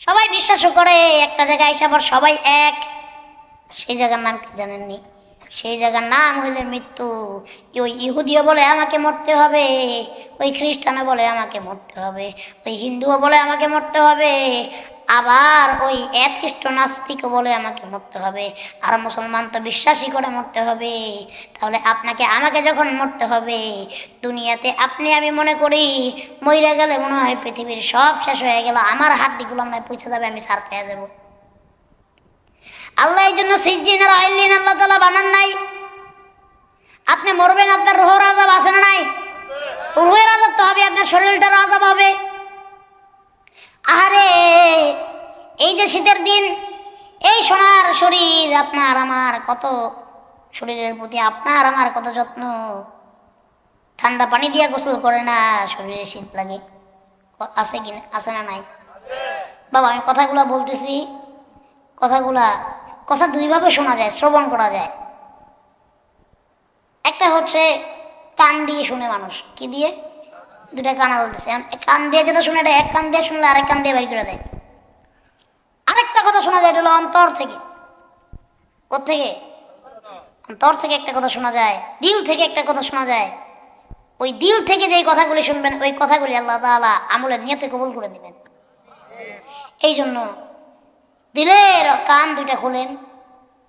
সবাই বিশ্বাসও করে একটা জায়গায় এসে আবার সবাই এক। সেই জায়গার নাম কি জানেননি? সেই জায়গার নাম হইলে মৃত্যু। ওই ইহুদিও বলে আমাকে মরতে হবে, ওই খ্রিস্টানও বলে আমাকে মরতে হবে, ওই হিন্দুও বলে আমাকে মরতে হবে, আবার ওই অ্যাথিস্ট নাস্তিকও বলে আমাকে মরতে হবে, আর মুসলমান তো বিশ্বাসই করে মরতে হবে। তাহলে আপনাকে আমাকে যখন মরতে হবে দুনিয়াতে, আপনি আমি মনে করি মইরা গেলে মনে হয় পৃথিবীর সব শেষ হয়ে গেল, আমার হাড্ডিগুলো মনে হয় পৌঁছে যাবে, আমি সার পেয়ে যাবো। আল্লাহ এই জন্য সিজ্জিন আর আইলিন আল্লাহ তাআলা বানান নাই। আপনি মরবেন, আপনার রুহের আযাব আছে না নাই? রুহের আযাব তো হবে, আপনার শরীরটার আযাব হবে। আরে এই যে শীতের দিন, এই সোনার শরীর আপনার আমার কত, শরীরের প্রতি আপনার আমার কত যত্ন। ঠান্ডা পানি দিয়ে গোসল করে না, শরীরে শীত লাগে। আছে কি আছে না নাই? বাবা আমি কথাগুলা বলতেছি, কথা দুইভাবে শোনা যায়, শ্রবণ করা যায়। একটা হচ্ছে কান দিয়ে শুনে মানুষ, কি দিয়ে? দুটা কানা বলতেছে, কান দিয়ে যেটা শুনে এটা এক কান দিয়ে শুনলে আরেক কান দিয়ে বের করে দেয়। আরেকটা কথা শোনা যায়, এটা হলো অন্তর থেকে। কোত্থেকে? অন্তর থেকে একটা কথা শোনা যায়, দিল থেকে একটা কথা শোনা যায়। ওই দিল থেকে যে কথাগুলি শুনবেন ওই কথাগুলি আল্লাহ তাআলা আমলের নিয়তে কবুল করে দিবেন। এই জন্য দিলের কান দুইটা খুলেন,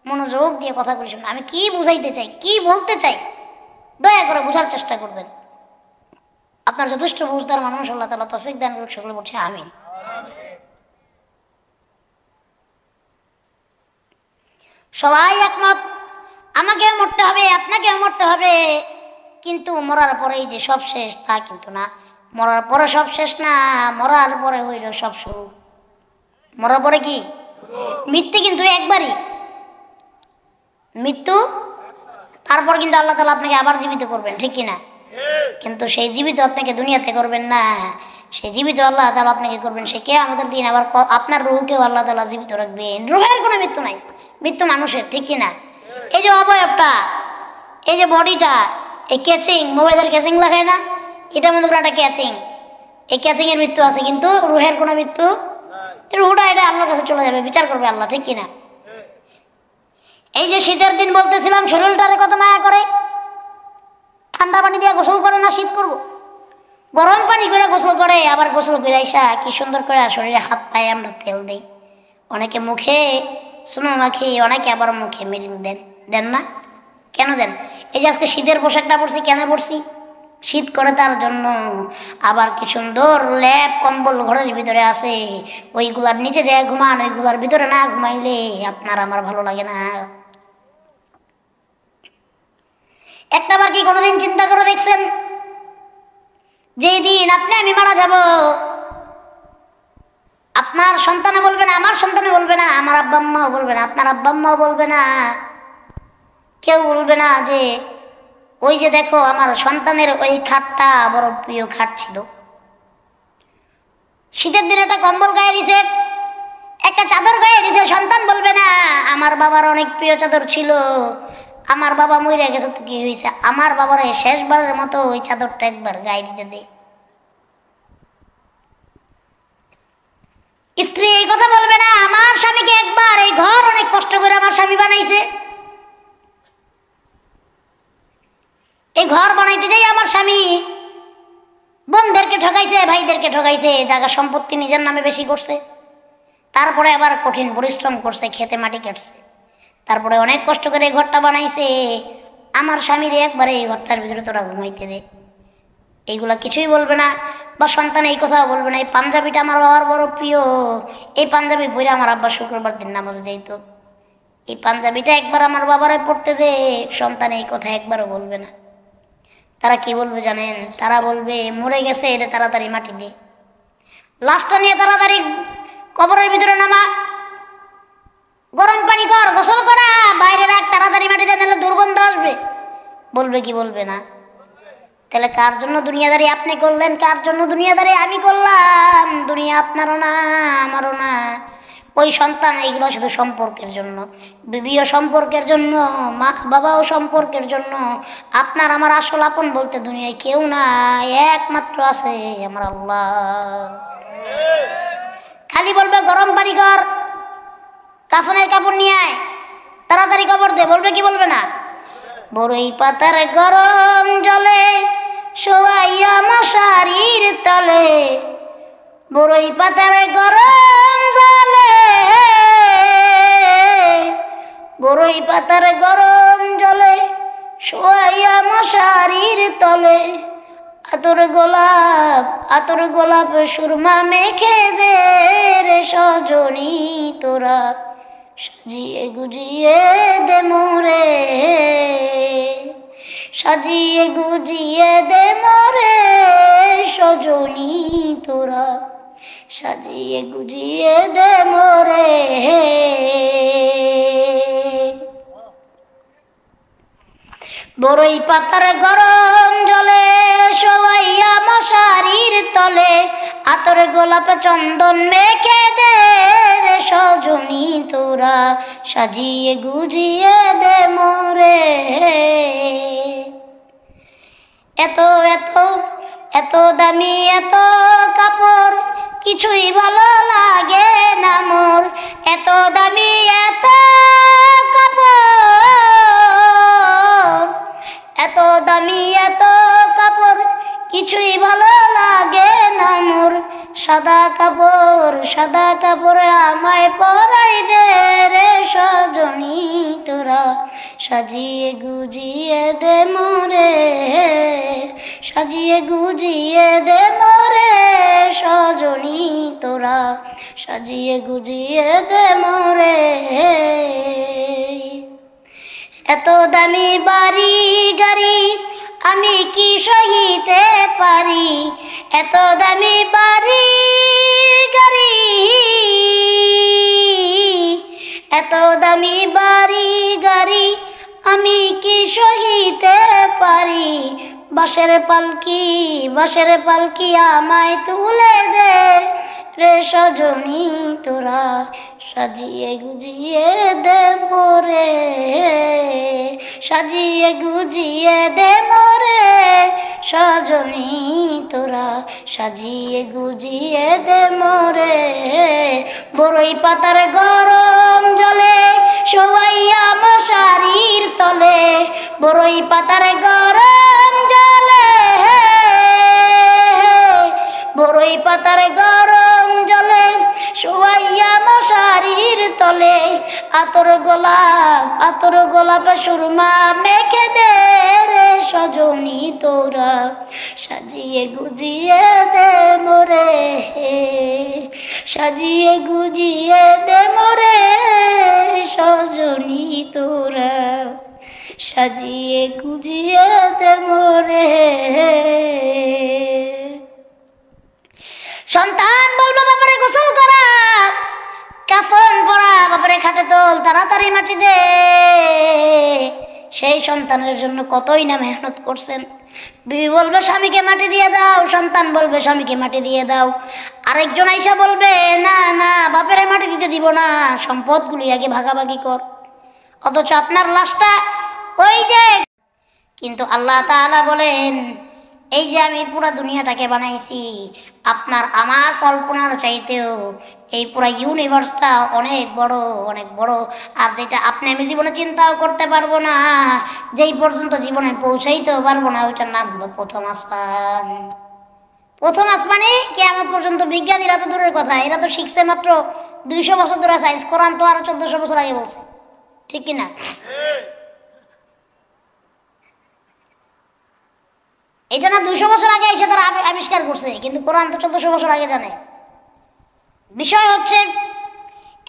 মনোযোগ দিয়ে কথাগুলি শুনবেন। আমি কি বুঝাইতে চাই, কি বলতে চাই, দয়া করে বোঝার চেষ্টা করবেন। আপনার যথেষ্ট বুঝদার মানুষ আল্লাহ তাআলা তৌফিক দান করুক, সকলে বলছে আমিন। সবাই একমত, আমাকে মরতে হবে, আপনাকেও মরতে হবে, কিন্তু মরার পরেই যে সব শেষ তা কিন্তু না। মরার পরে সব শেষ না, মরার পরে হইল সব শুরু। মরার পরে কি? মৃত্যু কিন্তু একবারই মৃত্যু, তারপর কিন্তু আল্লাহ তাআলা আপনাকে আবার জীবিত করবেন, ঠিক কিনা? কিন্তু সেই জীবিত আপনাকে দুনিয়াতে করবেন না, সেই জীবিত আল্লাহ তাআলা আপনাকে করবেন সে কিয়ামতের দিন। আবার আপনার রূহকেও আল্লাহ তাআলা জীবিত রাখবেন। রূহের কোনো মৃত্যু নাই, মৃত্যু মানুষের, ঠিক কিনা? এই যে অবয়বটা, এই যে বডিটা, এই ক্যাচিং, মোবাইলের ক্যাচিং লাগায় না, এটার মধ্যে একটা ক্যাচিং, এই ক্যাচিং এর মৃত্যু আছে, কিন্তু রূহের কোনো মৃত্যু। রূহটা এটা আল্লাহর কাছে চলে যাবে, বিচার করবে আল্লাহ, ঠিক কিনা? এই যে শীতের দিন বলতেছিলাম শরীরটারে কত মায়া করে, ঠান্ডা পানি দিয়ে গোসল করে না, শীত করবো, গরম পানি করে গোসল করে। আবার গোসল করে আইসা কি সুন্দর করে শরীরে হাত পায়ে আমরা তেল দিই, অনেকে মুখে সুনো মাখি, অনেকে আবার মুখে মেরিল দেন, দেন না? কেন দেন? এই যে আজকে শীতের পোশাকটা পরছি, কেন পরছি? শীত করে তার জন্য। আবার কি সুন্দর ল্যাপ কম্বল ঘরের ভিতরে আছে, ওইগুলার নিচে যায় ঘুমান, ওইগুলার ভিতরে না ঘুমাইলে আপনার আমার ভালো লাগে না। একটাবার কি কোনোদিন চিন্তা করে দেখছেন যেই দিন আপনি আমি মারা যাব, আপনার সন্তানে বলবে না, আমার সন্তানে বলবে না, আমার আব্বা আম্মাও বলবে না, আপনার আব্বা আম্মাও বলবে না, কেউ বলবে না যে ওই যে দেখো আমার সন্তানের ওই খাটটা বড় প্রিয় খাট ছিল। শীতের দিনে একটা কম্বল গায়ে দিছে, একটা চাদর গায়ে দিছে, সন্তান বলবে না আমার বাবার অনেক প্রিয় চাদর ছিল, আমার বাবা মরে গেছে তো কি হয়েছে, আমার বাবার শেষবারের মতো ওই চাদরটা একবার গায়ে দিতে দে। স্ত্রী এই কথা বলবে না আমার স্বামীকে একবার, এই ঘর অনেক কষ্ট করে আমার স্বামী বানাইছে, এই ঘর বানাইতে যাই আমার স্বামী বোনদেরকে ঠকাইছে, ভাইদেরকে ঠকাইছে, জায়গা সম্পত্তি নিজের নামে বেশি করছে, তারপরে আবার কঠিন পরিশ্রম করছে, খেতে মাটি কাটছে, তারপরে অনেক কষ্ট করে এই ঘরটা বানাইছে, আমার স্বামীর একবারে এই ঘরটার ভিতরে তোরা ঘুমাইতে দে। এইগুলা কিছুই বলবে না। বা সন্তান এই কথাও বলবে না এই পাঞ্জাবিটা আমার বাবার বড় প্রিয়, এই পাঞ্জাবি পরে আমার আব্বা শুক্রবার দিন নামাজে যাইতো, এই পাঞ্জাবিটা একবার আমার বাবারে পড়তে দে। সন্তান এই কথা একবারও বলবে না। তারা কি বলবে জানেন? তারা বলবে মরে গেছে, এটা তাড়াতাড়ি মাটি দে, লাশটা নিয়ে তাড়াতাড়ি কবরের ভিতরে নামা, গরম পানি কর, গোসল করা, বাইরে রাখ, তাড়াতাড়ি মাটি দে, নাহলে দুর্গন্ধ আসবে। বলবে কি বলবে না? তাহলে কার জন্য দুনিয়াদারি আপনি করলেন, কার জন্য দুনিয়াদারি আমি করলাম? দুনিয়া আপনারও না আমারও না, ওই সন্তান এইগুলো শুধু সম্পর্কের জন্য, বিবিও সম্পর্কের জন্য, মা বাবাও সম্পর্কের জন্য। আপনার আমার আসল আপন বলতে দুনিয়ায় কেউ না, একমাত্র আছে আমার আল্লাহ। খালি বলবে গরম পানি কর, কাফনের কাপড় নিয়ে আয়, তাড়াতাড়ি কবর দে, বলবে কি বলবে না? বড়ই পাতার গরম জলে শোয়াইয়া মশারির তলে, বড়ই পাতার গরম জলে, বড়ই পাতার গরম জলে শোয়াইয়া মশারির তলে, আতর গোলাপ সুরমা মেখে দে রে সজনী তোরা, সাজিয়ে গুজিয়ে দে মোরে, সাজিয়ে গুজিয়ে দে মোরে সজনী তোরা, সাজিয়ে গুজিয়ে দে মোরে। বড়ই পাতার গরম জলে শোয়াইয়া মশারির তলে, আতর গোলাপ চন্দন মেখে দে রে সজনী তোরা, সাজিয়ে গুজিয়ে দে মোরে। এত এত এত দামি এত কাপড় কিছুই ভালো লাগে না মোর, এত দামি এত কাপড়, এত দামি এত কাপড় কিছুই ভালো লাগে না মোর, সাদা কাপড় আমায় পরাই দে রে সজনী তোরা, সাজিয়ে গুজিয়ে দে মোরে, সাজিয়ে গুজিয়ে দে মোরে সজনী তোরা, সাজিয়ে গুজিয়ে দে মোরে। এত দামি বাড়ি গাড়ি আমি কি সহিতে পারি, এত দামি বাড়ি গাড়ি, এত দামি বাড়ি গাড়ি আমি কি সহিতে পারি, বাঁশের পালকি আমায় তুলে দে রে সজনী তোরা, সাজিয়ে গুজিয়ে দে মোরে, সাজিয়ে গুজিয়ে দে মোরে সজনী তোরা, সাজিয়ে গুজিয়ে দে মোরে। বড়ই পাতার গরম জলে শোয়াইয়া মশারির তলে, বড়ই পাতার গরম জলে, বড়ই পাতার গরম জলে শোয়াইয়া মশারির তলে, আতর গোলাপ সুরমা মেখে দে রে সজনী তোরা, সাজিয়ে গুজিয়ে দে মোরে, সাজিয়ে গুজিয়ে দে মোরে সজনী তোরা, সাজিয়ে গুজিয়ে দে মোরে। সন্তান বলবে বাবারে গোসল করা, কাফন পরা, বাবারে খাটে তোল, তাড়াতাড়ি মাটি দে। সেই সন্তানের জন্য কতই না মেহনত করছেন। বিবি বলবে স্বামীকে মাটি দিয়ে দাও, সন্তান বলবে স্বামীকে মাটি দিয়ে দাও। আরেকজন আইসা বলবে না না বাপেরে মাটি দিতে দিব না, সম্পদগুলি আগে ভাগাভাগি কর। অথচ আপনার লাশটা ওই যে, কিন্তু আল্লাহ তাআলা বলেন এই যে আমি পুরা দুনিয়াটাকে বানাইছি, আপনার আমার কল্পনার চাইতেও এই পুরা ইউনিভার্সটা অনেক বড়, অনেক বড়। আর যেটা আপনি আমি জীবনে চিন্তাও করতে পারবো না, যেই পর্যন্ত জীবনে পৌঁছাইতেও পারবো না, ওইটার নাম হলো প্রথম আসমান। প্রথম আসমানে কিয়ামত পর্যন্ত বিজ্ঞানীরা তো দূরের কথা, এরা তো শিখছে মাত্র 200 বছর ধরে সায়েন্স, কোরআন তো আরো 1400 বছর আগে বলছে, ঠিক কিনা? এটা না 200 বছর আগে এসে তারা আবিষ্কার করছে, কিন্তু কোরআন তো 1400 বছর আগে জানে। বিষয় হচ্ছে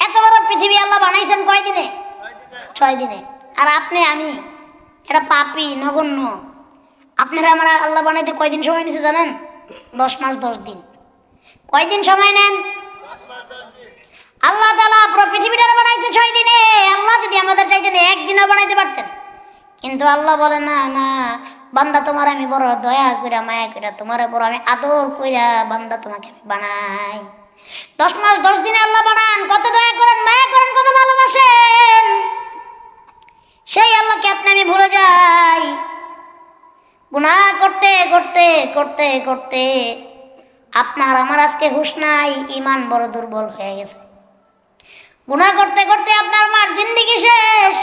এত বড় পৃথিবী আল্লাহ বানাইছেন কয় দিনে? 6 দিনে। আর আপনি আমি এটা পাপী নগণ্য, আপনারা আমরা আল্লাহ বানাইতে কয়দিন সময় নিছে জানেন? 10 মাস 10 দিন। কয়দিন সময় নেন? আল্লাহ তাআলা পুরো পৃথিবীটা বানাইছে 6 দিনে। আল্লাহ যদি আমাদের চাইতেন একদিনও বানাইতে পারতেন, কিন্তু আল্লাহ বলে না না বান্দা তোমার আমি বড় দয়া কইরা মায়া কইরা তোমার বড় আমি আদর কইরা বান্দা তোমাকে আমি বানাই। 10 মাস 10 দিনে আল্লাহ বানান, কত দয়া করেন, মায়া করেন, কত ভালোবাসেন। সেই আল্লাহকে আপনি আমি ভুলে যাই। গুনাহ করতে করতে করতে করতে আপনার আমার আজকে হুঁশ নাই, ইমান বড় দুর্বল হয়ে গেছে। গুনাহ করতে করতে আপনার মার জিন্দেগি শেষ,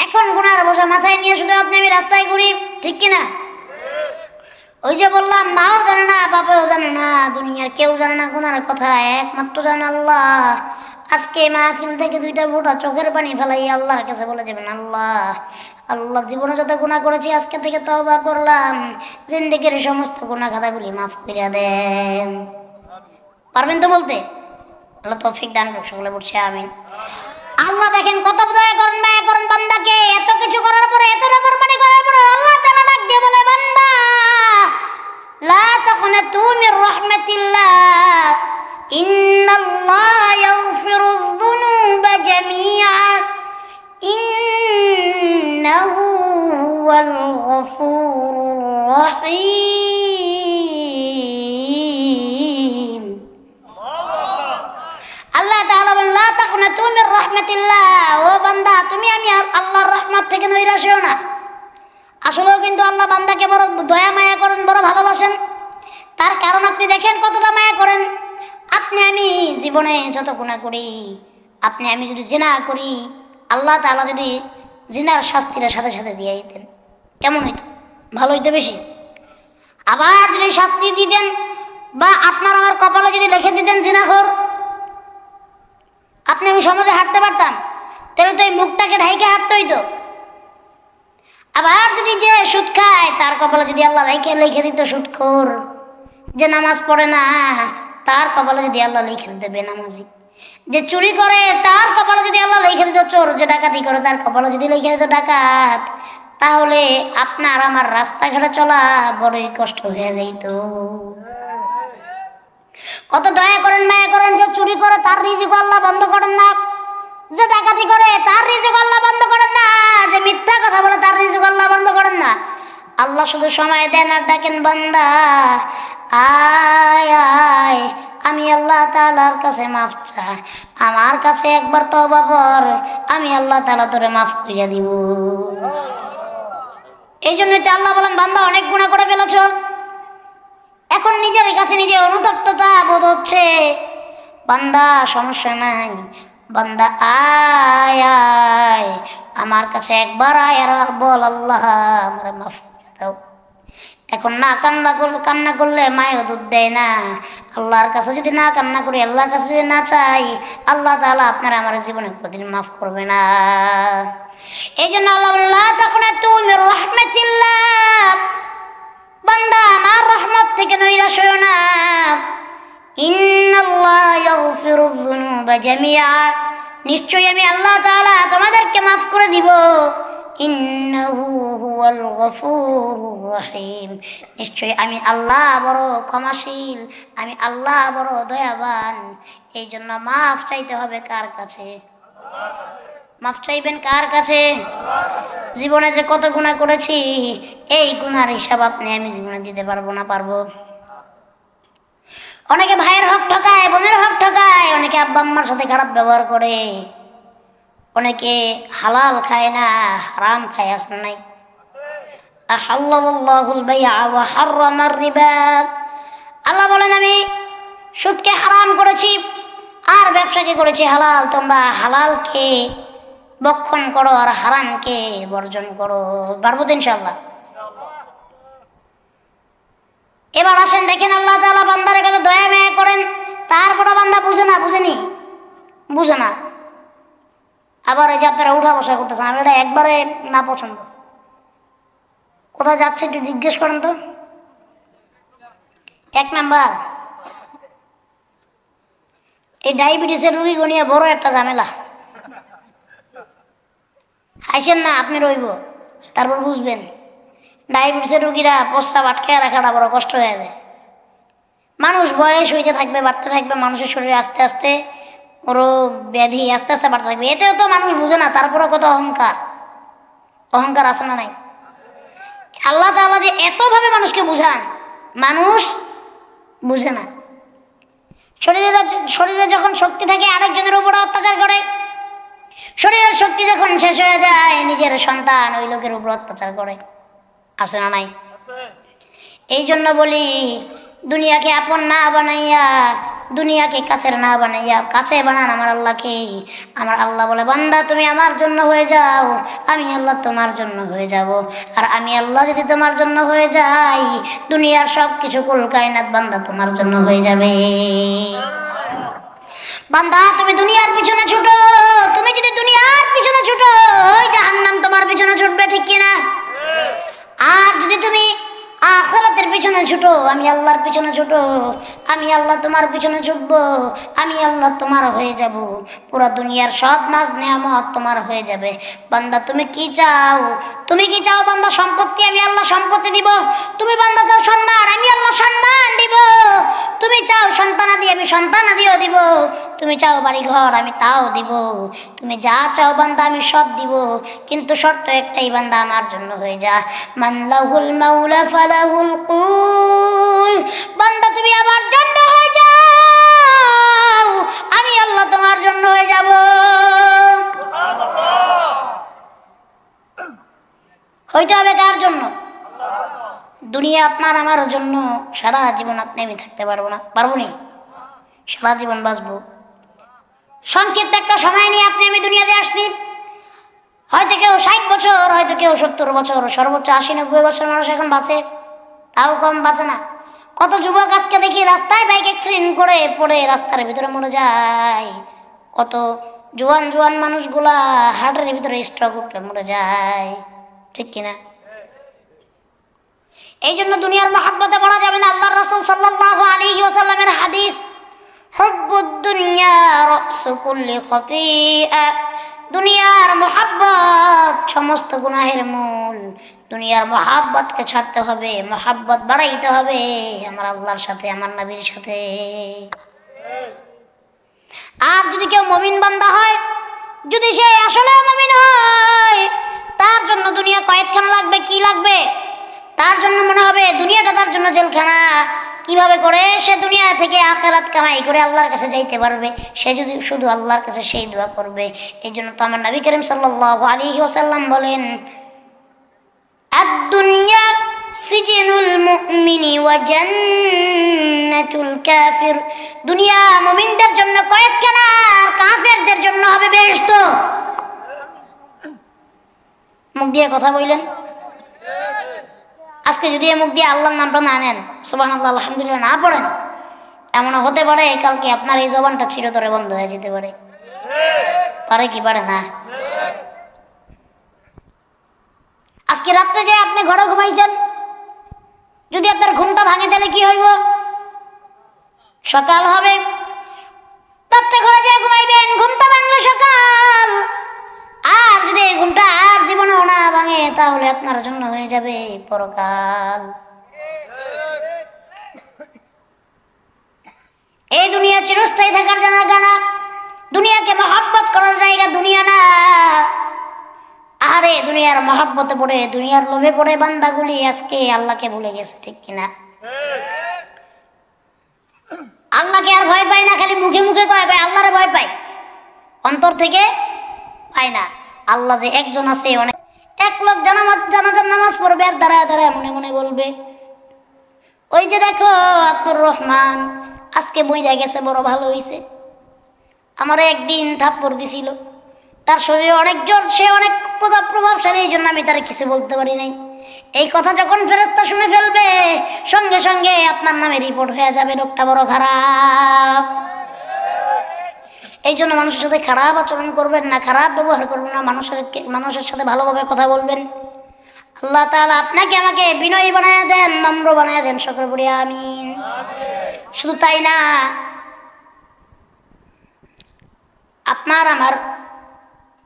এখন গুনার বোঝা মাথায় নিয়ে শুধু আপনি আমি রাস্তায় ঘুরি, ঠিক কিনা? ওই যে বললাম, মাও জানে না, বাবাও জানে না, দুনিয়ার কেউ জানে না গুনার কথা, একমাত্র জানে আল্লাহ। আজকে মাহফিল থেকে দুইটা ফোঁটা চোখের পানি ফেলাই আল্লাহর কাছে বলে যাবেন, আল্লাহ আল্লাহ জীবনে যত গুনাহ করেছি আজকে থেকে তওবা করলাম, জিন্দেগির সমস্ত গুনাহ খাতাগুলি মাফ করে দেন। পারবেন তো বলতে? আল্লাহ তৌফিক দান করুন, সকলে বলছে আমিন। আল্লাহ দেখেন কত দয়া করেন, মায়া করেন বান্দাকে। এত কিছু করার পরে, এত নাফরমানি করার পরে আল্লাহ তাআলা ডাক দিয়ে বলে, বান্দা লা তাকনাতু মির রাহমাতিল্লাহ, ইন্নাল্লাহা ইয়াগফিরুয যুনুবা জামিআ, ইন্নাহু হুয়াল গফুরুর রহিম। আল্লাহ তাআলা বলেন, লা তাকনাতু মির রাহমাতিল্লাহ, ও বান্দা তুমি আমি আল্লাহর রহমত থেকে নৈরাশ হও না। আসলেও কিন্তু আল্লাহ বান্দাকে বড় দয়া মায়া করেন, বড় ভালোবাসেন। তার কারণ আপনি দেখেন কতটা মায়া করেন। আপনি আমি জীবনে যত গুনাহ করি, আপনি আমি যদি জিনা করি, আল্লাহ তাআলা যদি জিনার শাস্তিটা সাথে সাথে দিয়ে দিতেন কেমন হইতো? ভালো হইতো বেশি। আবার যদি শাস্তি দিতেন বা আপনার আমার কপালে যদি লিখে দিতেন জিনাখোর, আপনি আমি সমাজে হাঁটতে পারতাম, তাহলে তো এই মুখটাকে ঢাইকে হাঁটতে হইতো। আবার যদি যে সুদ খায়, তার কপালে যদি আল্লাহ লিখে দিত সুদখোর, যে নামাজ পড়ে না, তার কপালে যদি আল্লাহ লিখে দিত বেনামাজি, যে চুরি করে তার কপালে যদি আল্লাহ লিখে দিত চোর, যে ডাকাতি করে তার কপালে যদি লিখে দিত ডাকাত, তাহলে আপনার আমার রাস্তাঘাটে চলা বড়ই কষ্ট হয়ে যাইত। কত দয়া করেন, মায়া করেন। যে চুরি করে তার রিজিক আল্লাহ বন্ধ করেন না, যে ডাকাতি করে তার রিজিক আল্লাহ বন্ধ করেন না, যে মিথ্যা কথা বলে তার রিজিক আল্লাহ বন্ধ করেন না। আল্লাহ শুধু সময় দেন আর ডাকেন, বান্দা আয় আয়, আমি আল্লাহ তাআলার কাছে মাফ চা, আমার কাছে একবার তওবা কর, আমি আল্লাহ তাআলা তোরে মাফ কইরা দিব। এই জন্যই তো আল্লাহ বলেন, বান্দা অনেক গুনাহ করে ফেলেছ, এখন নিজের কাছে নিজে অনুতপ্ততা বোধ হচ্ছে। বান্দা সমস্যা নাই, বান্দা আয় আয়, আমার কাছে একবার আয় আর বল, আল্লাহ আমার মাফ করে দাও। এখন না কান্না করলে মায়ও দুধ দেয় না। আল্লাহর কাছে যদি না কান্না করি, আল্লাহর কাছে যদি না চাই, আল্লাহ তাআলা আপনার আমার জীবনে কোনদিন মাফ করবে না। এই জন্য আল্লাহ বললেন, লা তাকনাতু মির রাহমাতিল্লাহ, বান্দা আমার রহমত থেকে নৈরাশ হইও না। ইন্নাল্লাহা ইয়াগফিরুয যুনুবা জামিআ, নিশ্চয়ই আমি আল্লাহ তাআলা তোমাদেরকে মাফ করে দিব। ইন্নাহু হুয়াল গফুরুর রহিম, নিশ্চয়ই আমি আল্লাহ বড় ক্ষমাশীল, আমি আল্লাহ বড় দয়াবান। এই জন্য মাফ চাইতে হবে কার কাছে? মাফ চাইবেন কার কাছে? জীবনে যে কত গুনাহ করেছি, এই গুনার হিসাব আপনি আমি জীবনে দিতে পারবো না? পারবো? অনেকে ভাইয়ের হক ঠকায়, বোনের হক ঠকায়, অনেকে আব্বা আম্মার সাথে খারাপ ব্যবহার করে, অনেকে হালাল খায় না, হারাম খায়। আসেন নাই? আহাল্লাল্লাহুল বাইআ ওয়া হাররামার রিবা, আল্লাহ বলেন আমি সুদকে হারাম করেছি আর ব্যবসাকে করেছি হালাল। তোমরা হালালকে বক্ষণ করো আর হারামকে বর্জন করো। পারবো তো ইনশাআল্লাহ? এবার আসেন দেখেন, আল্লাহ তাআলা বান্দার কাছে দয়া মায়া করেন, তারপরে বান্দা বুঝে না, বুঝে না। আবার এই যে আপনারা উঠা বসা করতেছেন, আমি এটা একবারে না পছন্দ। কোথায় যাচ্ছে একটু জিজ্ঞেস করেন তো। 1 নাম্বার, এই ডায়াবেটিসের রুগী গনিয়ে বড় একটা ঝামেলা। হাসেন না, আপনি রইব, তারপর বুঝবেন। ডায়াবেটিসের রুগীরা প্রস্রাব আটকে রাখাটা বড় কষ্ট হয়ে যায়। মানুষ বয়স হইতে থাকবে, বাড়তে থাকবে, মানুষের শরীরে আস্তে আস্তে রোগ ব্যাধি আস্তে আস্তে বাড়তে থাকবে। এতেও তো মানুষ বুঝে না, তারপরে কত অহংকার আছে না নাই? আল্লাহ তাআলা যে এতভাবে মানুষকে বুঝান, মানুষ বুঝে না। শরীরে যখন শক্তি থাকে আরেকজনের উপরে অত্যাচার করে, শরীরের শক্তি যখন শেষ হয়ে যায় নিজের সন্তান ওই লোকের উপর অত্যাচার করে। আছে না নাই? এই জন্য বলি দুনিয়াকে আপন না বানাইয়া, দুনিয়াকে কাছের না বানাইয়া কাছে বানান আমার আল্লাহকে। আমার আল্লাহ বলে, বান্দা তুমি আমার জন্য হয়ে যাও, আমি আল্লাহ তোমার জন্য হয়ে যাব। আর আমি আল্লাহ যদি তোমার জন্য হয়ে যাই, দুনিয়ার সব কিছু কুল কায়নাত বান্দা তোমার জন্য হয়ে যাবে। বান্দা তুমি দুনিয়ার পিছনে ছুটো, তুমি যদি দুনিয়ার পিছনে ছুটো, ওই জাহান্নাম তোমার পিছনে ছুটবে, ঠিক কিনা? আর যদি তুমি আখিরাতের পিছনে ছুটো, আমি আল্লাহর পিছনে ছুটো, আমি আল্লাহ তোমার পিছনে ছুটবো, আমি আল্লাহ তোমার হয়ে যাব। পুরো দুনিয়ার সব নাজ নেয়ামত তোমার হয়ে যাবে। বান্দা তুমি কি চাও? তুমি কি চাও বান্দা? সম্পত্তি, আমি আল্লাহ সম্পত্তি দিব। তুমি বান্দা চাও সম্মান, আমি আল্লাহ সম্মান দিব। তুমি চাও সন্তানাদি, আমি সন্তানাদিও দিব। তুমি চাও বাড়ি ঘর, আমি তাও দিব। তুমি যা চাও বান্দা আমি সব দিব, কিন্তু শর্ত একটাই, বান্দা আমার জন্য হয়ে যা। মানলাহুল মাওলা ফালাহুল কুল। বান্দা তুমি আমার জন্য হয়ে যাও, আমি আল্লাহ তোমার জন্য হয়ে যাব। হইতে হবে কার জন্য? দুনিয়া আপনার আমার জন্য। সারা জীবন আপনি আমি থাকতে পারবো না, পারবো নি? সারা জীবন বাঁচবো। সংক্ষিপ্ত একটা সময় নিয়ে আপনি আমি দুনিয়াতে আসছি। হয়তো কেউ 60 বছর, হয়তো কেউ 70 বছর, সর্বোচ্চ 80-90 বছর মানুষ এখন বাঁচে, তাও কম বাঁচে না। কত যুবক আজকে দেখি রাস্তায় বাইক অ্যাক্সিডেন্ট করে পড়ে রাস্তার ভিতরে মরে যায়। কত জোয়ান জোয়ান মানুষগুলা হার্টের ভিতরে স্ট্রোক উঠলে মরে যায়, ঠিক কিনা? এই জন্য দুনিয়ার মহাব্বতে পড়া যাবে না। আল্লাহর রাসূল সাল্লাল্লাহু আলাইহি ওয়াসাল্লামের হাদিস, হুব্বুদ দুনিয়া রাসু কুল্লি খতিআ। দুনিয়ার মহাব্বত সমস্ত গুনাহের মূল। দুনিয়ার মহাব্বতকে ছাড়তে হবে, মহাব্বত বাড়াইতে হবে আমার আল্লাহর সাথে, আমার নবীর সাথে। আর যদি কেউ মুমিন বান্দা হয়, যদি সে আসলে মুমিন হয়, তার জন্য দুনিয়া কয়েকখানা লাগবে। কি লাগবে? তার জন্য মনে হবে দুনিয়াটা তার জন্য জেলখানা। কিভাবে করে সে দুনিয়া থেকে আখিরাত কামাই করে আল্লাহর কাছে যাইতে পারবে, সে যদি শুধু আল্লাহর কাছে সেই দোয়া করবে। এই জন্য তো আমার নবী করিম সাল্লাল্লাহু আলাইহি ওয়াসাল্লাম বলেন, আদ-দুনিয়া সিজনুল মুমিনি ওয়া জান্নাতুল কাফির। দুনিয়া মুমিনদের জন্য কয়েকখানা, আর কাফেরদের জন্য হবে বেহেশত। মুখ দিয়ে কথা বললেন। আজকে যদি মুখ দিয়ে আল্লাহর নামটা না নেন, সুবহানাল্লাহ আলহামদুলিল্লাহ না পড়েন, এমন হতে পারে কালকে আপনার এই জবানটা চিরতরে বন্ধ হয়ে যেতে পারে। পারে কি পারে না? আজকে রাত্রে যে আপনি ঘরে ঘুমাইছেন, যদি আপনার ঘুমটা ভাঙে তাহলে কি হইব? সকাল হবে। রাত্রে ঘরে যে ঘুমাইবেন, ঘুমটা ভাঙলে সকাল। আর যদি এই ঘুমটা আর জীবনেও না ভাঙে, তাহলে আপনার জন্য হয়ে যাবে পরকাল। এই দুনিয়া চিরস্থায়ী থাকার জায়গা না, দুনিয়াকে মহব্বত করার জায়গা দুনিয়া না। আরে দুনিয়ার মহব্বতে পড়ে, দুনিয়ার লোভে পড়ে বান্দাগুলি আজকে আল্লাহকে ভুলে গেছে, ঠিক কিনা? আল্লাহকে আর ভয় পায় না, খালি মুখে মুখে কয় আল্লাহরে ভয় পায়, অন্তর থেকে পায় না। আল্লাহ যে একজন আছে, অনেক। এক লোক জানাজার নামাজ পড়বে আর দাঁড়ায় দাঁড়ায় মনে মনে বলবে, ওই যে দেখো আব্দুর রহমান আজকে বইরা গেছে, বড় ভালো হইছে। আমার একদিন থাপ্পড় দিছিল, তার শরীরে অনেক জ্বর, সে অনেক প্রভাবশালী, এই জন্য আমি তার কিছু বলতে পারি নাই। এই কথা যখন ফেরেশতা শুনে ফেলবে, সঙ্গে সঙ্গে আপনার নামে রিপোর্ট হয়ে যাবে, লোকটা বড় খারাপ। এই জন্য মানুষের সাথে খারাপ আচরণ করবেন না, খারাপ ব্যবহার করবেন না, মানুষের সাথে ভালোভাবে কথা বলবেন। আল্লাহ তাআলা আপনাকে আমাকে বিনয়ী বানায় দেন, নম্র বানায় দেন, সকলে বলি আমিন। শুধু তাই না, আপনার আমার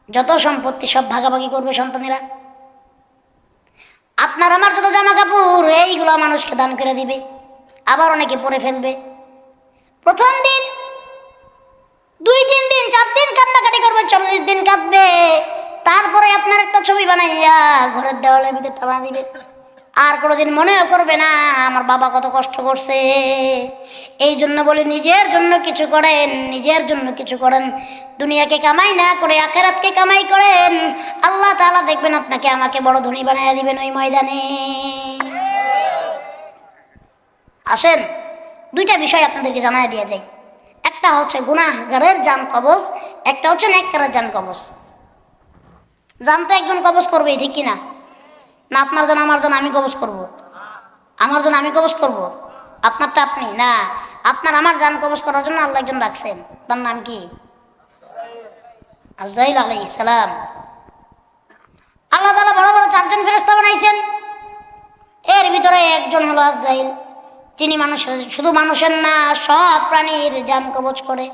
যত সম্পত্তি সব ভাগাভাগি করবে সন্তানেরা। আপনার আমার যত জামা কাপড় এইগুলো মানুষকে দান করে দিবে, আবার অনেকে পরে ফেলবে। প্রথম দিন 2-3 দিন 4 দিন কান্নাকাটি করবে, 40 দিন কাঁদবে। তারপরে আপনার একটা ছবি বানাইয়া ঘরের দেওয়ালের ভিতরে টানা দিবে। আর কোনোদিন মনেও করবে না আমার বাবা কত কষ্ট করছে। এই জন্য বলি, নিজের জন্য কিছু করেন, নিজের জন্য কিছু করেন। দুনিয়াকে কামাই না করে আখিরাতকে কামাই করেন, আল্লাহ তাআলা দেখবেন আপনাকে আমাকে বড় ধনী বানাইয়া দিবেন ওই ময়দানে। আসেন। দুইটা বিষয় আপনাদেরকে জানাই দেওয়া যায়। একটা হচ্ছে গুনাহগারের জান কবজ, একটা হচ্ছে নেককারের জান কবজ। জান তো একজন কবজ করবে, ঠিক কিনা? না আপনার জান আমার জান আমি কবজ করব? আমার জান আমি কবজ করব, আপনারটা আপনি না। আপনার আমার জান কবজ করার জন্য আল্লাহ একজন রাখছেন, তার নাম কি? আজরাইল আলাইহিস সালাম। আল্লাহ তাআলা বড় বড় 4 জন ফেরেশতা বানাইছেন, এর ভিতরে একজন হলো আজরাইল, যিনি মানুষের, শুধু মানুষের না সব প্রাণীর জান কবজ করে।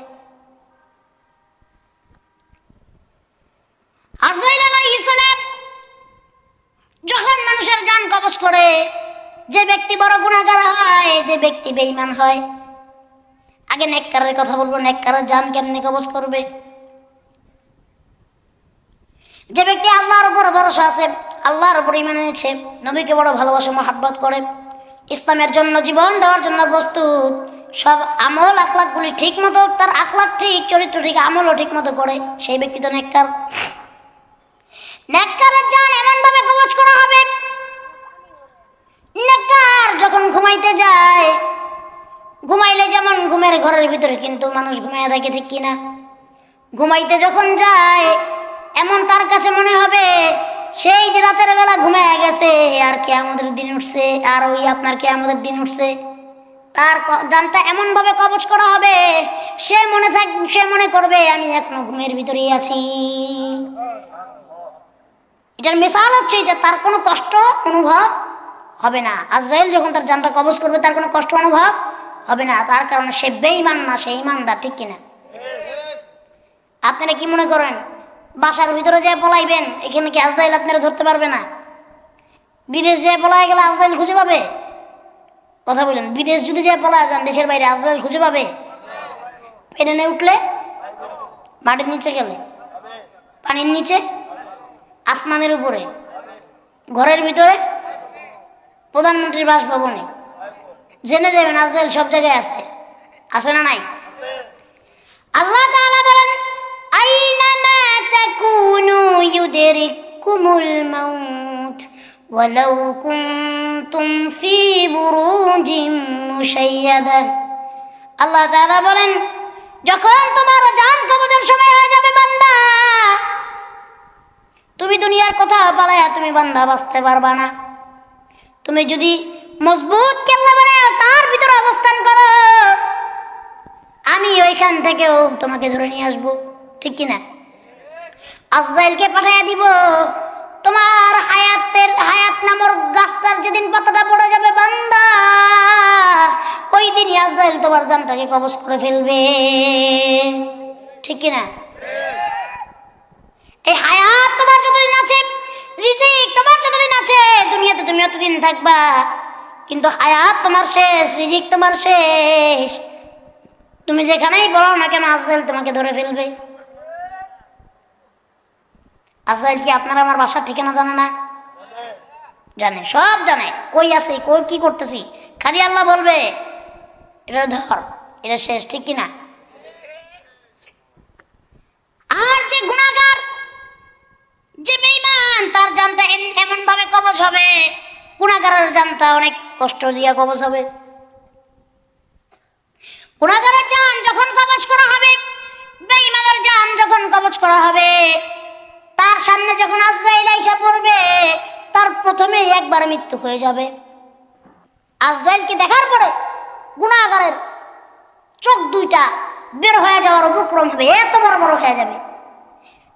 আজরাইল আলাইহিস সালাম যখন মানুষের জান কবজ করে, যে ব্যক্তি বড় গুনাহগার হয়, যে ব্যক্তি বেঈমান হয়, আগে নেককারের কথা বলবো। নেককারের জান কেমনে কবজ করবে? যে ব্যক্তি আল্লাহর উপর ভরসা আছে, আল্লাহর উপর ঈমান এনেছে, নবীকে বড় ভালোবাসে, মহব্বত করে, ইসলামের জন্য জীবন দেওয়ার জন্য প্রস্তুত, সব আমল আখলাকগুলি ঠিক মতো, তার আখলাক ঠিক, চরিত্র ঠিক, আমলও ঠিক মতো করে, সেই ব্যক্তি তো নেককার। নেককারের জান এমন ভাবে কবজ করা হবে, নেককার যখন ঘুমাইতে যায়, ঘুমাইলে যেমন ঘুমের ঘরের ভিতরে কিন্তু মানুষ ঘুমাইয়া থাকে, ঠিক কিনা? ঘুমাইতে যখন যায় এমন তার কাছে মনে হবে সেই যে রাতের বেলা ঘুমায় গেছে আর কিয়ামতের দিন উঠছে, আর ওই আপনার কিয়ামতের দিন উঠছে। তার জানটা এমন ভাবে কবজ করা হবে, সে মনে করবে আমি এখনো ঘুমের ভিতরেই আছি। এটার মিসাল হচ্ছে যে তার কোনো কষ্ট অনুভব হবে না। আজরাইল যখন তার জানটা কবজ করবে তার কোনো কষ্ট অনুভব হবে না, তার কারণে সে বেঈমান না, সে ঈমানদার, ঠিক কিনা? আপনারা কি মনে করেন বাসার ভিতরে যে পলাইবেন, এখানে কি আজরাইল আপনারা ধরতে পারবে না? বিদেশ যে পলায় গেলে আজরাইল খুঁজে পাবে? কথা বলেন, বিদেশ যদি যে পলায় যান দেশের বাইরে, আজরাইল খুঁজে পাবে? প্লেনে উঠলে, মাটির নিচে গেলে, পানির নিচে, আসমানের উপরে, ঘরের ভিতরে, প্রধানমন্ত্রীর বাসভবনে, জেনে দেবেন আজরাইল সব জায়গায় আছে। আছে না নাই? আল্লাহ তাআলা বলেন আইনামা তাকুনু ইউদরিকুমুল মাউত ওয়ালাউ কুনতুম ফি বুরুজিম মুশাইয়াদা। আল্লাহ তাআলা বলেন যখন তোমার জান কবজের সময় হয়ে যাবে বান্দা, তুমি দুনিয়ার কোথাও পালায়া তুমি বান্দা বাঁচতে পারবা না। তুমি যদি মজবুত কেল্লা বানায় তার ভিতরে অবস্থান করো, আমি ওইখান থেকেও তোমাকে ধরে নিয়ে আসবো, ঠিক কিনা? আজরাইলকে পাঠাইয়া দিব, তোমার হায়াত নামর গাছটার যেদিন পাতাটা পড়ে যাবে বান্দা, ওই দিনই আজরাইল তোমার জানটাকে কবজ করে ফেলবে, ঠিক কিনা? এই হায়াত তোমার যতদিন আছে, রিজিক তোমার যতদিন আছে, দুনিয়াতে তুমি অতদিন থাকবা, কিন্তু হায়াত তোমার শেষ, রিজিক তোমার শেষ। তুমি যেখানেই বলো না কেন আজরাইল তোমাকে ধরে ফেলবে। আজরাইল কি আপনার আমার বাসার ঠিকানা জানে না? জানে, সব জানে, কই আছে, কই কি করতেছি, খালি আল্লাহ বলবে এটা ধর, এটা শেষ, ঠিক কিনা? আর যে গুনাহগার, যে বেঈমান, তার জানটা এমন ভাবে কবজ হবে, গুনাহগারের জানটা অনেক কষ্ট দিয়া কবজ হবে। গুনাহগারের জান যখন কবজ করা হবে, বেঈমানের জান যখন কবজ করা হবে, তার সামনে যখন আজরাইল আইসা পড়বে, তার প্রথমেই একবার মৃত্যু হয়ে যাবে। আজরাইলকে দেখার পরে গুনাহগারের চোখ দুইটা বের হয়ে যাওয়ার উপক্রম হবে, এত বড় বড় হয়ে যাবে।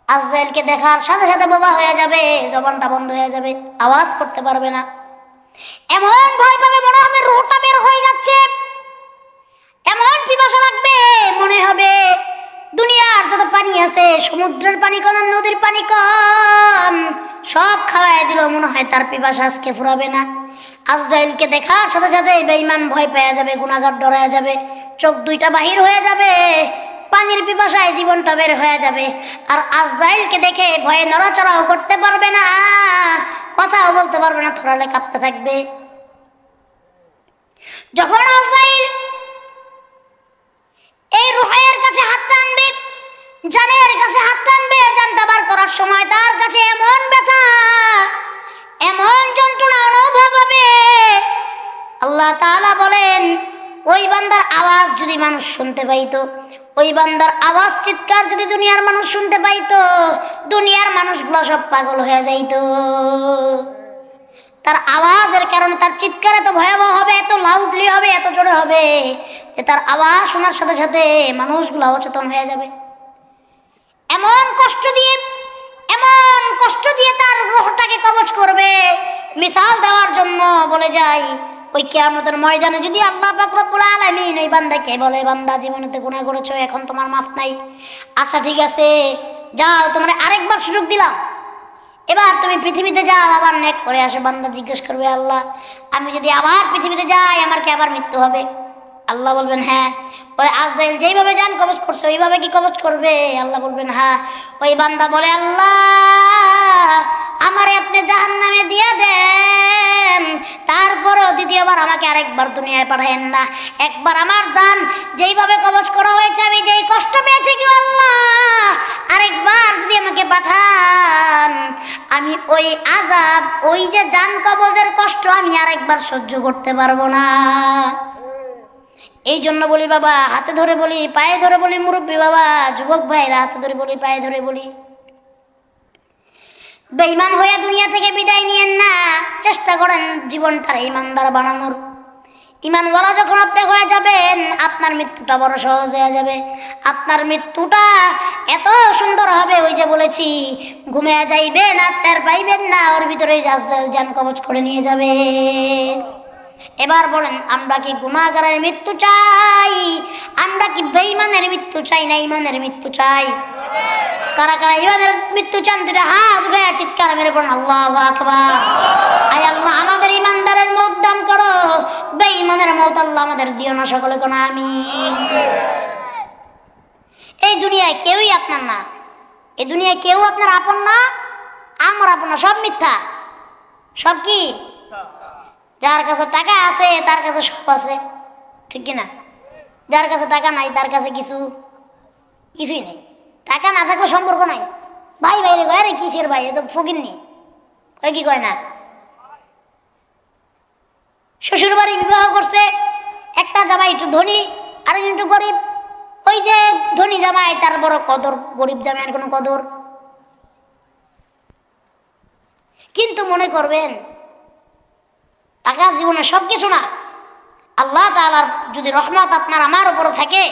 আজরাইলকে দেখার সাথে সাথে বোবা হয়ে যাবে, জবানটা বন্ধ হয়ে যাবে, আওয়াজ করতে পারবে না। এমন ভয় পাবে মনে হবে রুহটা বের হয়ে যাচ্ছে, এমন পিপাসা লাগবে মনে হবে দুনিয়ার যত পানি আছে, সমুদ্রের পানি কম, নদীর পানি কম, সব খাওয়াই দিল, মনে হয় তার পিপাসা আজকে ফুরাবে না। আজরাইলকে দেখার সাথে সাথে বেঈমান ভয় পেয়ে যাবে, গুনাহগার ডরায় যাবে, চোখ দুইটা বাহির হয়ে যাবে, পানির পিপাসায় জীবনটা বের হয়ে যাবে। আর আজরাইলকে দেখে ভয়ে নড়াচড়াও করতে পারবে না, কথাও বলতে পারবে না, থরালে কাঁপতে থাকবে। যখন আজরাইল এই রুহের কাছে হাত টানবে, জানের কাছে হাত টানবে, জানটা বার করার সময় তার কাছে এমন ব্যথা, এমন যন্ত্রণা অনুভব হবে। আল্লাহ তাআলা বলেন ওই বান্দার আওয়াজ যদি মানুষ শুনতে পাইতো, ওই বান্দার আওয়াজ চিৎকার যদি দুনিয়ার মানুষ শুনতে পাইতো, দুনিয়ার মানুষগুলো সব পাগল হয়ে যাইতো। তার আওয়াজের কারণে, তার চিৎকার এত ভয়াবহ হবে, এত লাউডলি হবে, এত জোরে হবে যে তার আওয়াজ শোনার সাথে সাথে মানুষগুলো অচেতন হয়ে যাবে। এমন কষ্ট দিয়ে তার রূহটাকে কবজ করবে। মিসাল দেওয়ার জন্য বলে যাই, ওই কিয়ামতের ময়দানে যদি আল্লাহ পাক রব্বুল আলামিন ওই বান্দাকে বলে, বান্দা জীবনেতে গুনাহ করেছো, এখন তোমার মাফ নাই, আচ্ছা ঠিক আছে যাও, তোমার আরেকবার সুযোগ দিলাম, এবার তুমি পৃথিবীতে যাও, আবার নেক করে আসো। বান্দা জিজ্ঞেস করবে, আল্লাহ আমি যদি আবার পৃথিবীতে যাই আমার কি আবার মৃত্যু হবে? আল্লাহ বলবেন হ্যাঁ। বলে আজরাইল যেইভাবে জান কবজ করছে ওইভাবে কি কবজ করবে? আল্লাহ বলবেন হ্যাঁ। ওই বান্দা বলে, আল্লাহ আমারে আপনি জাহান্নামে দিয়ে দেন, তারপরেও দ্বিতীয়বার আমাকে আরেকবার দুনিয়ায় পাঠায়েন না। একবার আমার জান যেইভাবে কবজ করা হয়েছে, আমি যেই কষ্ট পেয়েছি কি আল্লাহ, আরেকবার যদি আমাকে পাঠান, আমি ওই আযাব, ওই যে জান কবজের কষ্ট আমি আরেকবার সহ্য করতে পারবো না। এই জন্য বলি বাবা, হাতে ধরে বলি, পায়ে ধরে বলি, মুরব্বী বাবা, যুবক ভাইরা হাতে ধরে বলি, পায়ে ধরে বলি, বেঈমান হয়ে দুনিয়া থেকে বিদায় নিয়েন না। চেষ্টা করেন জীবনটার ইমানদার বানানোর। ইমানওয়ালা যখন আপনি হয়ে যাবেন, আপনার মৃত্যুটা বড় সহজ হয়ে যাবে। আপনার মৃত্যুটা এত সুন্দর হবে, ওই যে বলেছি, ঘুমিয়ে যাইবেন আর টের পাইবেন না, ওর ভিতরে জান কবজ করে নিয়ে যাবে। এবার বলেন, আমরা কি গুনাহগারের মৃত্যু চাই? আমরা কি বেঈমানের মৃত্যু চাই না ইমানের মৃত্যু চাই? কারা কারা ইমানের মৃত্যু চান? দুটো হাত উঠে চিৎকার মেরে বলেন আল্লাহু আকবার। আয় আল্লাহ আমাদের ইমানদারের মওত দান করো, বেঈমানের মওত আল্লাহ আমাদের দিও না, সকলে কোন আমিন। এই দুনিয়ায় কেউই আপনার না, এই দুনিয়ায় কেউ আপনার আপন না, আমার আপন না, সব মিথ্যা। সব কি? যার কাছে টাকা আছে তার কাছে সব আছে, ঠিক কিনা? যার কাছে টাকা নাই তার কাছে কিছুই নেই। টাকা না থাকলে সম্পর্ক নাই। ভাই বাইরে কয়, আরে কিসের ভাই, এ তো ফকির নেই, কয় কি কয় না। শ্বশুর বাড়ি বিবাহ করছে, একটা জামাই একটু ধনী আরেকজন একটু গরিব। ওই যে ধনী জামাই তার বড় কদর, গরিব জামাইয়ের কোনো কদর। কিন্তু মনে করবেন টাকা জীবনে সব কিছু না। আল্লাহ তাআলার যদি রহমত আপনার আমার উপরে থাকে,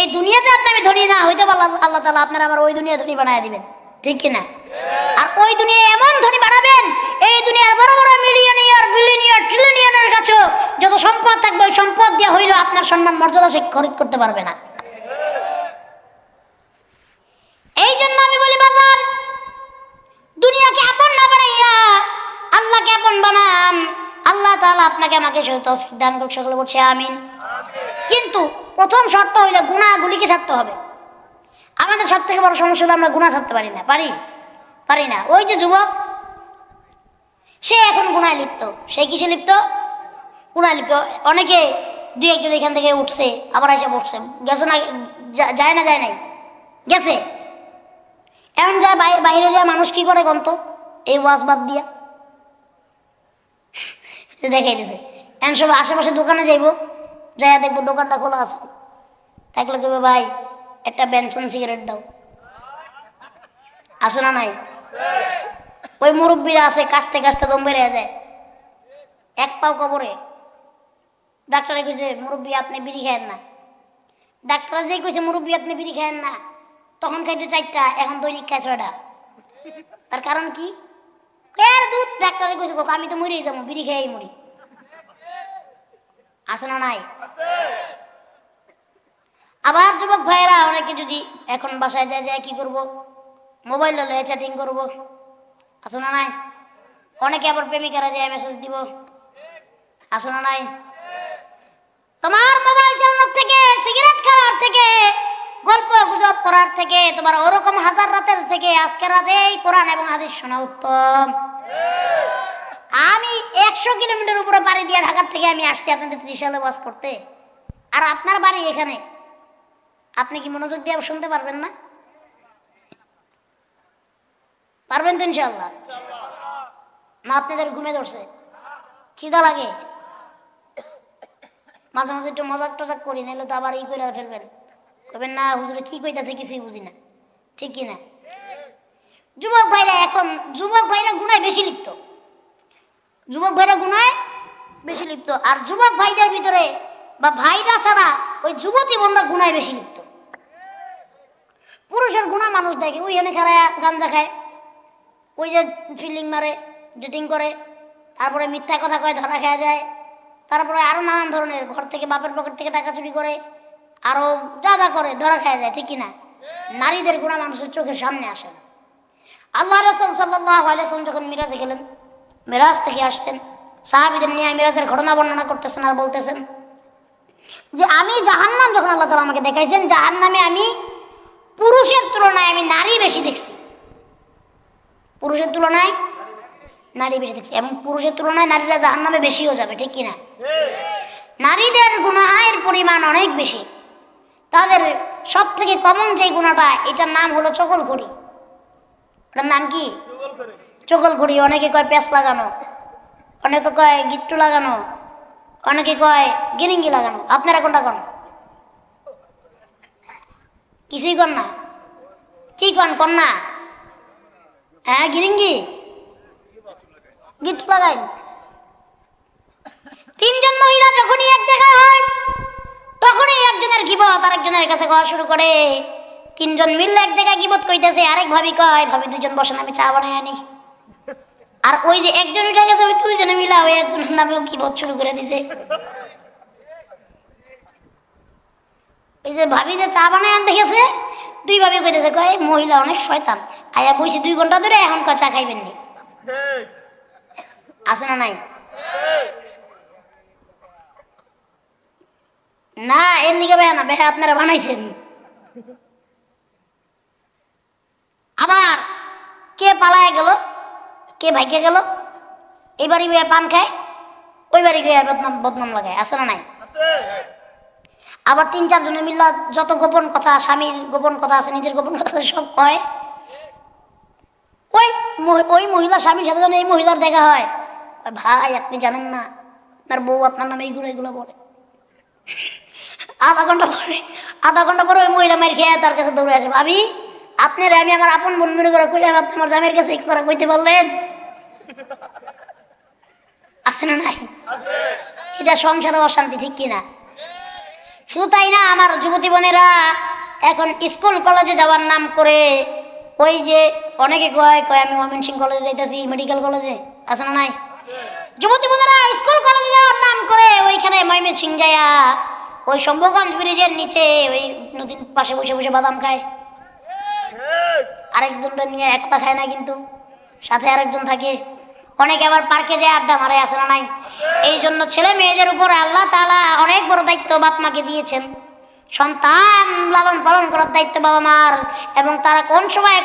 এই দুনিয়াতে আপনি আমি ধনী না হইতে পারলে আল্লাহ তাআলা আপনার আমার ওই দুনিয়া ধনী বানায় দিবেন, ঠিক কিনা? আর ওই দুনিয়া এমন ধনী বানাবেন, এই দুনিয়ার বড় বড় মিলিয়নিয়ার, বিলিয়নিয়ার, ট্রিলিয়নিয়ারের কাছে যত সম্পদ থাকবে ওই সম্পদ দিয়ে হইলেও আপনার সম্মান মর্যাদা সে খরিদ করতে পারবে না। এই জন্য আমি বলি বাজার, দুনিয়াকে আপন না বানাইয়া আল্লাহকে আপন বানান। আল্লাহ তাআলা আপনাকে আমাকে তৌফিক দান করুক, সকলে বলছে আমিন। কিন্তু প্রথম শর্ত হইলে গুনাহগুলিকে ছাড়তে হবে। আমাদের সব থেকে বড় সমস্যা হলো আমরা গুনাহ ছাড়তে পারি না। পারি না। ওই যে যুবক, সে এখন গুনায় লিপ্ত। সে কিসে লিপ্ত? গুনায় লিপ্ত। অনেকে দুই একজন এখান থেকে উঠছে, আবার এসে বসছে, গেছে না, যায় না, যায় নাই, গেছে। এমন যায় বাইরে যায় মানুষ কি করে গন্ত এই ওয়াজ বাদ দিয়া দেখাই দিছে। এমন সব আশেপাশে দোকানে যাইব, যাইয়া দেখবো দোকানটা খোলা আছে, থাকলে কেবে ভাই একটা বেনসন সিগারেট দাও, আছে না নাই? ওই মুরব্বীরা আছে, কাশতে কাশতে দম বেড়ে যায়, এক পাও কবরে। ডাক্তারে কইছে মুরব্বী আপনি বিড়ি খায়েন না। ডাক্তার যেই কইছে মুরব্বী আপনি বিড়ি খায়েন না, তখন খাইতে 4টা, এখন দৈনিক খায় 6টা। তার কারণ কি? দুধ। ডাক্তারে কইছে আমি তো মরেই যাবো, বিড়ি খেয়েই মরি, আছে না নাই? আবার যুবক ভাইয়েরা অনেকে যদি এখন বাসায় যায় কি করব? মোবাইল লয়ে চ্যাটিং করব, আছে না নাই? অনেকে আবার প্রেমিকারা যায় মেসেজ দিব, আছে না নাই? তোমার মোবাইল চালানোর থেকে, সিগারেট খাওয়ার থেকে, গল্প গুজব করার থেকে, তোমার ওরকম হাজার রাতের থেকে আজকে রাতে এই কোরআন এবং হাদিস শোনা উত্তম। আমি 100 কিলোমিটার উপরে বাড়ি দিয়ে ঢাকার থেকে আমি আসছি আপনাদের 30 সালে ওয়াজ করতে, আর আপনার বাড়ি এখানে। আপনি কি মনোযোগ দিয়ে শুনতে পারবেন না? পারবেন তো ইনশাআল্লাহ? না আপনাদের ঘুমে ধরছে, খিদা লাগে? মাঝে মাঝে একটু মজাক টজাক করি, নাহলে তো আবার করে ফেলবেন, কবেন না হুজুরে কি কইতাছে কিছুই বুঝি না, ঠিক কিনা? যুবক ভাইরা এখন যুবক ভাইরা গুনায় বেশি লিপ্ত, যুবক ভাইরা গুনায় বেশি লিপ্ত। আর যুবক ভাইদের ভিতরে বা ভাইরা ছাড়া ওই যুবতী বোনরা গুনায় বেশি লিপ্ত। পুরুষের গুণা মানুষ দেখে, ওই এনে খারায় গাঞ্জা খায়, ওই যে ফিল্ডিং মারে, ডেটিং করে, তারপরে মিথ্যা কথা কয়, ধরা খাওয়া যায়, তারপরে আরো নানান ধরনের ঘর থেকে বাপের পকেট থেকে টাকা চুরি করে, আরো যা যা করে, ধরা খাওয়া যায়, ঠিক কিনা? নারীদের গুণা মানুষের চোখের সামনে আসে না। আল্লাহ রাসূল সাল্লাল্লাহু আলাইহি ওয়াসাল্লাম যখন মিরাজে গেলেন, মিরাজ থেকে আসছেন, সাহাবীদের নিয়ে মিরাজের ঘটনা বর্ণনা করতেছেন আর বলতেছেন যে আমি জাহান্নাম যখন আল্লাহ তাআলা আমাকে দেখাইছেন, জাহান্নামে আমি পুরুষের তুলনায় আমি নারী বেশি দেখছি, পুরুষের তুলনায় নারী বেশি দেখছি, এবং পুরুষের তুলনায় নারীরা জাহান্নামে বেশিও যাবে, ঠিক কিনা? নারীদের গুনাহের পরিমাণ অনেক বেশি। তাদের সব থেকে কমন যে গুণাটা, এটার নাম হলো চগলখড়ি। এটার নাম কি? চগলখড়ি। অনেকে কয় পেঁচ লাগানো, অনেকে কয় গিট্টু লাগানো, অনেকে কয় গিরিঙ্গি লাগানো। আপনারা কোনটা কন? কিছুই কন না? কি কন? কন না? হ্যাঁ, গিরিঙ্গি, গিট্টু লাগাই। তিনজন মহিলা যখনই এক জায়গায় হয়, তখনই একজনের গিবত আরেকজনের কাছে কওয়া শুরু করে। তিনজন মিললে এক জায়গায় গিবত কইতেছে, আরেক ভাবি কয়, ভাবি দুজন বসেন, আমি চা বানাই আনি। আর ওই যে একজন উঠে গেছে, ওই দুইজনে মিলা ওই একজনের নামেও গিবত শুরু করে দিছে। ওই যে ভাবি যে চা বানাই আনতে গেছে, দুই ভাবি কইতেছে, কয় মহিলা অনেক শয়তান, আয়া বসে 2 ঘন্টা ধরে, এখন কয় চা খাইবেন নি। আছে না নাই? না, এর নিকে বেহা না, বেহা আপনারা বানাইছেন। আবার কে পালায় গেল, কে ভাইকে গেল, এই বাড়ি গিয়ে পান খায়, ওই বাড়ি গিয়ে বদনাম লাগায়, আছে না নাই? আবার 3-4 জনে মিল্লা যত গোপন কথা, স্বামীর গোপন কথা আছে, নিজের গোপন কথা সব কয়। ওই মহিলা স্বামীর সাথে যখন এই মহিলার দেখা হয়, ভাই আপনি জানেন না আপনার বউ আপনার নামে এইগুলো বলে। আধা ঘন্টা পরে ওই মহিলা মার খেয়ে তার কাছে দৌড়ে আসে, ভাবি আপনার আমি আমার আপন বোন মনে করে কইলাম, আপনি আমার জামের কাছে এই কথাটা কইতে পারলেন? আছে না নাই? এটা সংসারে অশান্তি, ঠিক কিনা? শুধু তাই না, আমার যুবতী বোনেরা এখন স্কুল কলেজে যাওয়ার নাম করে, ওই যে অনেকে কয় আমি ময়মনসিংহ কলেজে যাইতেছি, মেডিকেল কলেজে, আছে না নাই? যুবতী বোনেরা স্কুল কলেজে যাওয়ার নাম করে ওইখানে ময়মনসিংহ যায়া ওই শম্ভুগঞ্জ ব্রিজের নিচে ওই নদীর পাশে বসে বসে বাদাম খায়। আরেকজনটা নিয়ে একলা খায় না, কিন্তু সাথে আরেকজন থাকে। অনেকে আবার পার্কে যায় আড্ডা মারে, আছে না নাই? এই জন্য ছেলে মেয়েদের উপরে আল্লাহ তাআলা অনেক বড় দায়িত্ব বাপ মাকে দিয়েছেন। সন্তান লালন পালন করার দায়িত্ব বাবা মার, এবং তারা কোন সময়